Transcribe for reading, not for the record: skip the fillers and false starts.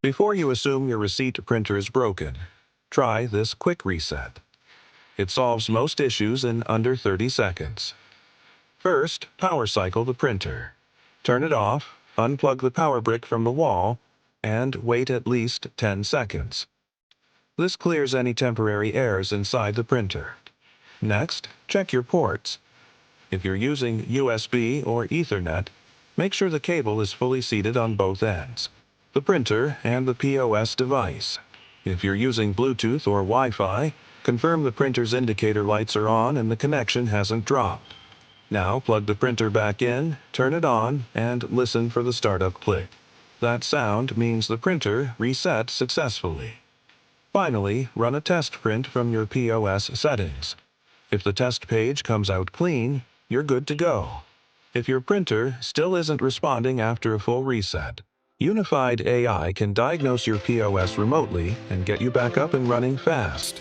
Before you assume your receipt printer is broken, try this quick reset. It solves most issues in under 30 seconds. First, power cycle the printer. Turn it off, unplug the power brick from the wall, and wait at least 10 seconds. This clears any temporary errors inside the printer. Next, check your ports. If you're using USB or Ethernet, make sure the cable is fully seated on both ends, the printer and the POS device. If you're using Bluetooth or Wi-Fi, confirm the printer's indicator lights are on and the connection hasn't dropped. Now plug the printer back in, turn it on, and listen for the startup click. That sound means the printer reset successfully. Finally, run a test print from your POS settings. If the test page comes out clean, you're good to go. If your printer still isn't responding after a full reset, UnifiedAI can diagnose your POS remotely and get you back up and running fast.